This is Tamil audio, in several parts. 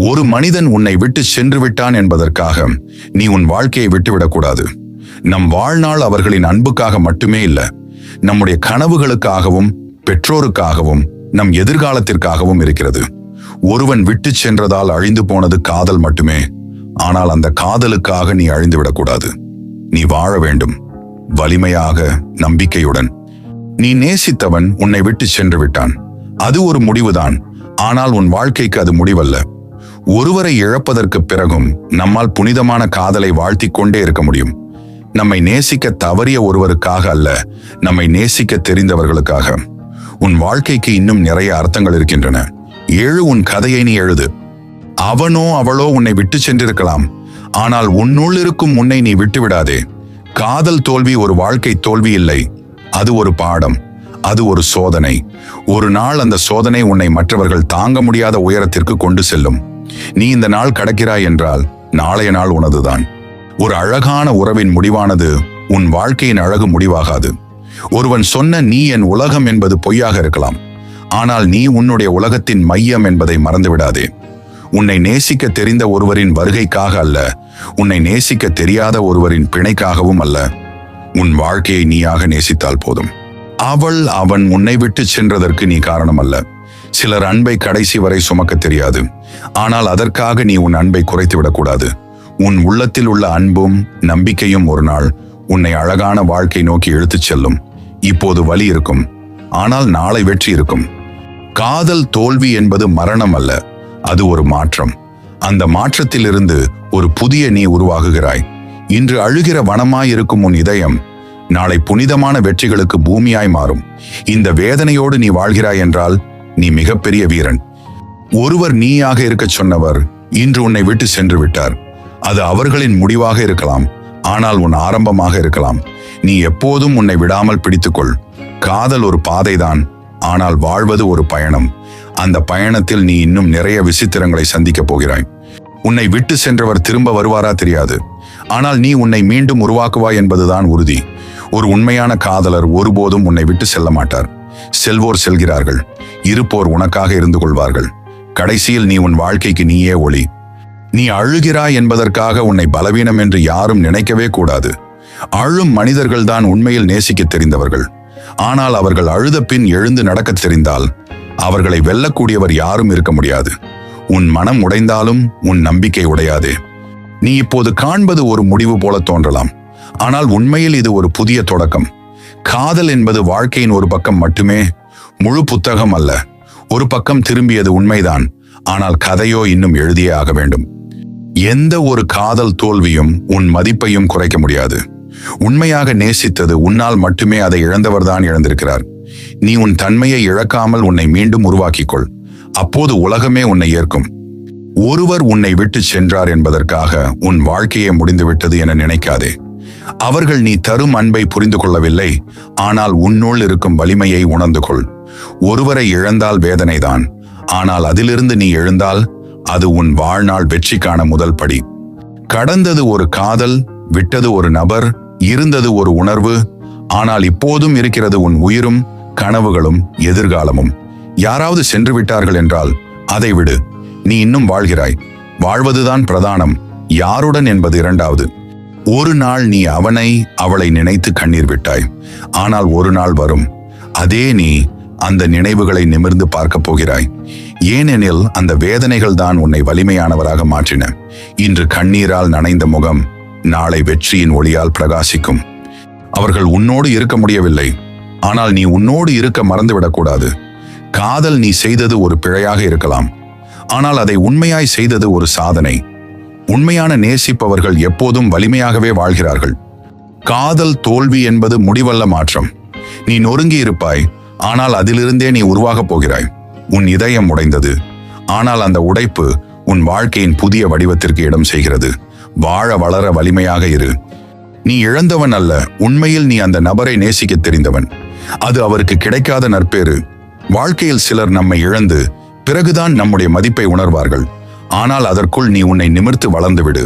ஒரு மனிதன் உன்னை விட்டு சென்று விட்டான் என்பதற்காக நீ உன் வாழ்க்கையை விட்டுவிடக்கூடாது. நம் வாழ்நாள் அவர்களின் அன்புக்காக மட்டுமே இல்ல, நம்முடைய கனவுகளுக்காகவும் பெற்றோருக்காகவும் நம் எதிர்காலத்திற்காகவும் இருக்கிறது. ஒருவன் விட்டு சென்றதால் அழிந்து போனது காதல் மட்டுமே. ஆனால் அந்த காதலுக்காக நீ அழிந்து விடக்கூடாது. நீ வாழ வேண்டும், வலிமையாக, நம்பிக்கையுடன். நீ நேசித்தவன் உன்னை விட்டு சென்று விட்டான். அது ஒரு முடிவுதான், ஆனால் உன் வாழ்க்கைக்கு அது முடிவல்ல. ஒருவரை இழப்பதற்கு பிறகும் நம்மால் புனிதமான காதலை வாழ்த்திக் கொண்டே இருக்க முடியும். நம்மை நேசிக்க தவறிய ஒருவருக்காக அல்ல, நம்மை நேசிக்க தெரிந்தவர்களுக்காக. உன் வாழ்க்கைக்கு இன்னும் நிறைய அர்த்தங்கள் இருக்கின்றன. உன் கதையை நீ எழுது. அவனோ அவளோ உன்னை விட்டு சென்றிருக்கலாம், ஆனால் உன்னுள் இருக்கும் உன்னை நீ விட்டுவிடாதே. காதல் தோல்வி ஒரு வாழ்க்கை தோல்வி இல்லை, அது ஒரு பாடம், அது ஒரு சோதனை. ஒரு நாள் அந்த சோதனை உன்னை மற்றவர்கள் தாங்க முடியாத உயரத்திற்கு கொண்டு செல்லும். நீ இந்த நாள் கடக்கிறாய் என்றால் நாளைய நாள் உனதுதான். ஒரு அழகான உறவின் முடிவானது உன் வாழ்க்கையின் அழகு முடிவாகாது. ஒருவன் சொன்ன நீ என் உலகம் என்பது பொய்யாக இருக்கலாம், ஆனால் நீ உன்னுடைய உலகத்தின் மையம் என்பதை மறந்துவிடாதே. உன்னை நேசிக்க தெரிந்த ஒருவரின் வருகைக்காக அல்ல, உன்னை நேசிக்க தெரியாத ஒருவரின் பிணைக்காகவும் அல்ல. உன் வாழ்க்கையை நீயாக நேசித்தால் போதும். அவன் உன்னை விட்டு சென்றதற்கு நீ காரணம் அல்ல. சிலர் அன்பை கடைசி வரை சுமக்க தெரியாது, ஆனால் அதற்காக நீ உன் அன்பை குறைத்து விடக்கூடாது. உன் உள்ளத்தில் உள்ள அன்பும் நம்பிக்கையும் ஒரு நாள் உன்னை அழகான வாழ்க்கை நோக்கி இழுத்துச் செல்லும். இப்போது வலி இருக்கும், ஆனால் நாளை வெற்றி இருக்கும். காதல் தோல்வி என்பது மரணம் அல்ல, அது ஒரு மாற்றம். அந்த மாற்றத்திலிருந்து ஒரு புதிய நீ உருவாகுகிறாய். இன்று அழுகிற வனமாயிருக்கும் உன் இதயம் நாளை புனிதமான வெற்றிகளுக்கு பூமியாய் மாறும். இந்த வேதனையோடு நீ வாழ்கிறாய் என்றால் நீ மிகப்பெரிய வீரன். ஒருவர் நீயாக இருக்கச் சொன்னவர் இன்று உன்னை விட்டு சென்று விட்டார். அது அவர்களின் முடிவாக இருக்கலாம், ஆனால் உன் ஆரம்பமாக இருக்கலாம். நீ எப்போதும் உன்னை விடாமல் பிடித்துக்கொள். காதல் ஒரு பாதைதான், ஆனால் வாழ்வது ஒரு பயணம். அந்த பயணத்தில் நீ இன்னும் நிறைய விசித்திரங்களை சந்திக்கப் போகிறாய். உன்னை விட்டு சென்றவர் திரும்ப வருவாரா தெரியாது, ஆனால் நீ உன்னை மீண்டும் உருவாக்குவாய் என்பதுதான் உறுதி. ஒரு உண்மையான காதலர் ஒருபோதும் உன்னை விட்டு செல்ல மாட்டார். செல்வோர் செல்கிறார்கள், இருப்போர் உனக்காக இருந்து கொள்வார்கள். கடைசியில் நீ உன் வாழ்க்கைக்கு நீயே ஒளி. நீ அழுகிறாய் என்பதற்காக உன்னை பலவீனம் என்று யாரும் நினைக்கவே கூடாது. அழும் மனிதர்கள் தான் உண்மையில் நேசிக்க தெரிந்தவர்கள். ஆனால் அவர்கள் அழுத பின் எழுந்து நடக்க தெரிந்தால் அவர்களை வெல்லக்கூடியவர் யாரும் இருக்க முடியாது. உன் மனம் உடைந்தாலும் உன் நம்பிக்கை உடையாதே. நீ இப்போது காண்பது ஒரு முடிவு போல தோன்றலாம், ஆனால் உண்மையில் இது ஒரு புதிய தொடக்கம். காதல் என்பது வாழ்க்கையின் ஒரு பக்கம் மட்டுமே, முழு புத்தகம் அல்ல. ஒரு பக்கம் திரும்பியது உண்மைதான், ஆனால் கதையோ இன்னும் எழுதியே ஆக வேண்டும். எந்த ஒரு காதல் தோல்வியும் உன் மதிப்பையும் குறைக்க முடியாது. உண்மையாக நேசித்தது உன்னால் மட்டுமே அதை இழந்தவர்தான் இழந்திருக்கிறார். நீ உன் தன்மையை இழக்காமல் உன்னை மீண்டும் உருவாக்கிக்கொள். அப்போது உலகமே உன்னை ஏற்கும். ஒருவர் உன்னை விட்டு சென்றார் என்பதற்காக உன் வாழ்க்கையே முடிந்துவிட்டது என நினைக்காதே. அவர்கள் நீ தரும் அன்பை புரிந்து கொள்ளவில்லை, ஆனால் உன்னுள் இருக்கும் வலிமையை உணர்ந்து கொள். ஒருவரை இழந்தால் வேதனைதான், ஆனால் அதிலிருந்து நீ எழுந்தால் அது உன் வாழ்நாள் வெற்றிக்கான முதல் படி. கடந்தது ஒரு காதல், விட்டது ஒரு நபர், இருந்தது ஒரு உணர்வு, ஆனால் இப்போதும் இருக்கிறது உன் உயிரும் கனவுகளும் எதிர்காலமும். யாராவது சென்று விட்டார்கள் என்றால் அதை விடு. நீ இன்னும் வாழ்கிறாய். வாழ்வதுதான் பிரதானம், யாருடன் என்பது இரண்டாவது. ஒரு நாள் நீ அவனை அவளை நினைத்து கண்ணீர் விட்டாய், ஆனால் ஒரு நாள் வரும், அதே நீ அந்த நினைவுகளை நிமிர்ந்து பார்க்க போகிறாய். ஏனெனில் அந்த வேதனைகள் தான் உன்னை வலிமையானவராக மாற்றின. இன்று கண்ணீரால் நனைந்த முகம் நாளை வெற்றியின் ஒளியால் பிரகாசிக்கும். அவர்கள் உன்னோடு இருக்க முடியவில்லை, ஆனால் நீ உன்னோடு இருக்க மறந்துவிடக்கூடாது. காதல் நீ செய்தது ஒரு பிழையாக இருக்கலாம், ஆனால் அதை உண்மையாய் செய்தது ஒரு சாதனை. உண்மையான நேசிப்பவர்கள் எப்போதும் வலிமையாகவே வாழ்கிறார்கள். காதல் தோல்வி என்பது முடிவல்ல, மாற்றம். நீ நொறுங்கி இருப்பாய், ஆனால் அதிலிருந்தே நீ உருவாகப் போகிறாய். உன் இதயம் உடைந்தது, ஆனால் அந்த உடைப்பு உன் வாழ்க்கையின் புதிய வடிவத்திற்கு இடம் செய்கிறது. வாழ வளர வலிமையாக இரு. நீ இழந்தவன் அல்ல, உண்மையில் நீ அந்த நபரை நேசிக்க தெரிந்தவன். அது அவருக்கு கிடைக்காத நற்பேறு. வாழ்க்கையில் சிலர் நம்மை இழந்து பிறகுதான் நம்முடைய மதிப்பை உணர்வார்கள், ஆனால் அதற்குள் நீ உன்னை நிமிர்த்து வளர்ந்துவிடு.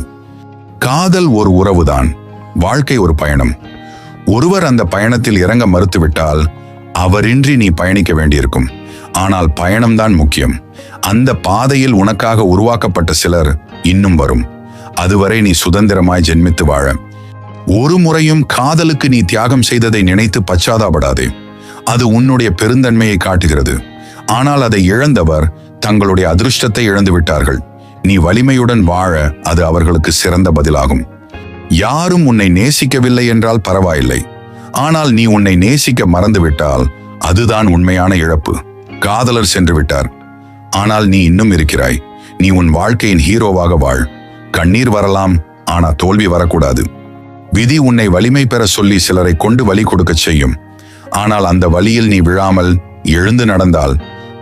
காதல் ஒரு உறவுதான், வாழ்க்கை ஒரு பயணம். ஒருவர் அந்த பயணத்தில் இறங்க மறுத்துவிட்டால் அவரின்றி நீ பயணிக்க வேண்டியிருக்கும். ஆனால் பயணம்தான் முக்கியம். அந்த பாதையில் உனக்காக உருவாக்கப்பட்ட சிலர் இன்னும் வரும். அதுவரை நீ சுதந்திரமாய் ஜென்மித்து வாழ. ஒரு முறையும் காதலுக்கு நீ தியாகம் செய்ததை நினைத்து பச்சாதாபடாதே. அது உன்னுடைய பெருந்தன்மையை காட்டுகிறது. ஆனால் அதை இழந்தவர் தங்களுடைய அதிர்ஷ்டத்தை இழந்து விட்டார்கள். நீ வலிமையுடன் வாழ அது அவர்களுக்கு சிறந்த பதிலாகும். யாரும் உன்னை நேசிக்கவில்லை என்றால் பரவாயில்லை. ஆனால் நீ உன்னை நேசிக்க மறந்துவிட்டால் அதுதான் உண்மையான இழப்பு. காதலர் சென்று விட்டார், ஆனால் நீ இன்னும் இருக்கிறாய். நீ உன் வாழ்க்கையின் ஹீரோவாக வாழ். கண்ணீர் வரலாம், ஆனா தோல்வி வரக்கூடாது. விதி உன்னை வலிமை பெற சொல்லி சிலரை கொண்டு வலி கொடுக்கச் செய்யும். ஆனால் அந்த வழியில் நீ விழாமல் எழுந்து நடந்தால்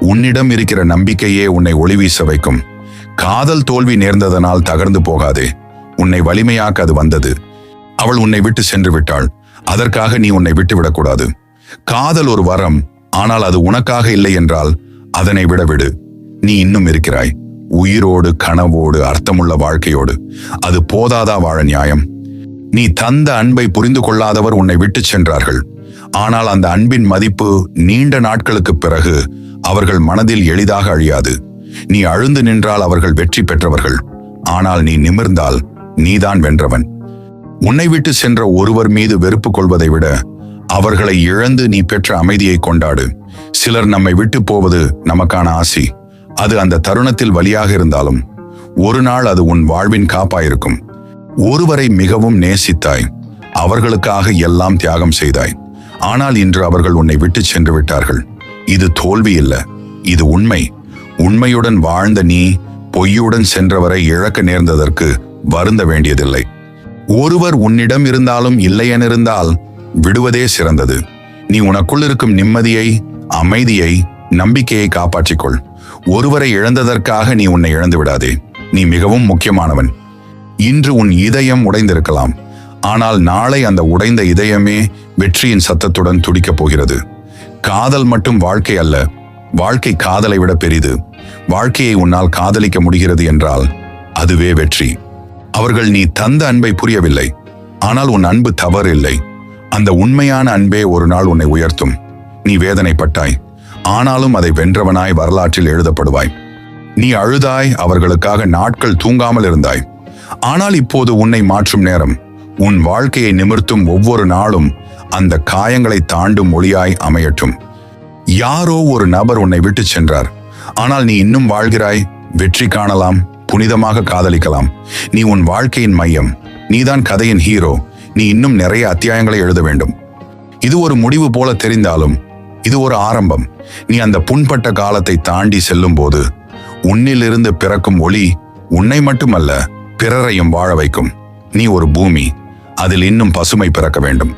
உன்னிடம் இருக்கிற நம்பிக்கையே உன்னை ஒளிவீச வைக்கும். காதல் தோல்வி நேர்ந்ததனால் தகர்ந்து போகாதே. உன்னை வலிமையாக்க அது வந்தது. அவள் உன்னை விட்டு சென்று விட்டாள். அதற்காக நீ உன்னை விட்டுவிடக்கூடாது. காதல் ஒரு வரம், ஆனால் அது உனக்காக இல்லை என்றால் அதனை விடு. நீ இன்னும் இருக்கிறாய், உயிரோடு, கனவோடு, அர்த்தமுள்ள வாழ்க்கையோடு. அது போதாதா வாழ நியாயம்? நீ தந்த அன்பை புரிந்து கொள்ளாதவர் உன்னை விட்டு சென்றார்கள். ஆனால் அந்த அன்பின் மதிப்பு நீண்ட நாட்களுக்கு பிறகு அவர்கள் மனதில் எளிதாக அழியாது. நீ அழுந்து நின்றால் அவர்கள் வெற்றி பெற்றவர்கள். ஆனால் நீ நிமிர்ந்தால் நீதான் வென்றவன். உன்னை விட்டு சென்ற ஒருவர் மீது வெறுப்பு கொள்வதை விட அவர்களை இழந்து நீ பெற்ற அமைதியை கொண்டாடு. சிலர் நம்மை விட்டு போவது நமக்கான ஆசி. அது அந்த தருணத்தில் வலியாக இருந்தாலும் ஒரு நாள் அது உன் வாழ்வின் காப்பாயிருக்கும். ஒருவரை மிகவும் நேசித்தாய், அவர்களுக்காக எல்லாம் தியாகம் செய்தாய். ஆனால் இன்று அவர்கள் உன்னை விட்டு சென்று விட்டார்கள். இது தோல்வி இல்ல, இது உண்மை. உண்மையுடன் வாழ்ந்த நீ பொய்யுடன் சென்றவரை இழக்க நேர்ந்ததற்கு வருந்த வேண்டியதில்லை. ஒருவர் உன்னிடம் இருந்தாலும் இல்லையெனிருந்தால் விடுவதே சிறந்தது. நீ உனக்குள் இருக்கும் நிம்மதியை, அமைதியை, நம்பிக்கையை காப்பாற்றிக்கொள். ஒருவரை இழந்ததற்காக நீ உன்னை இழந்து விடாதே. நீ மிகவும் முக்கியமானவன். இன்று உன் இதயம் உடைந்திருக்கலாம், ஆனால் நாளை அந்த உடைந்த இதயமே வெற்றியின் சத்தத்துடன் துடிக்கப் போகிறது. காதல் மட்டும் வாழ்க்கை அல்ல, வாழ்க்கை காதலை விட பெரிது. வாழ்க்கையை உன்னால் காதலிக்க முடிகிறது என்றால் அதுவே வெற்றி. அவர்கள் நீ தந்த அன்பை புரியவில்லை, ஆனால் உன் அன்பு தவறு இல்லை. அந்த உண்மையான அன்பே ஒரு நாள் உன்னை உயர்த்தும். நீ வேதனைப்பட்டாய், ஆனாலும் அதை வென்றவனாய் வரலாற்றில் எழுதப்படுவாய். நீ அழுதாய், அவர்களுக்காக நாட்கள் தூங்காமல் இருந்தாய். ஆனால் இப்போது உன்னை மாற்றும் நேரம். உன் வாழ்க்கையை நிமிர்த்தும் ஒவ்வொரு நாளும் அந்த காயங்களை தாண்டும் ஒளியாய் அமையட்டும். யாரோ ஒரு நபர் உன்னை விட்டு சென்றார், ஆனால் நீ இன்னும் வாழ்கிறாய். வெற்றி காணலாம், புனிதமாக காதலிக்கலாம். நீ உன் வாழ்க்கையின் மையம். நீதான் கதையின் ஹீரோ. நீ இன்னும் நிறைய அத்தியாயங்களை எழுத வேண்டும். இது ஒரு முடிவு போல தெரிந்தாலும் இது ஒரு ஆரம்பம். நீ அந்த புண்பட்ட காலத்தை தாண்டி செல்லும் போது உன்னிலிருந்து பிறக்கும் ஒளி உன்னை மட்டுமல்ல, பிறரையும் வாழ வைக்கும். நீ ஒரு பூமி, அதில் இன்னும் பசுமை பிறக்க வேண்டும்.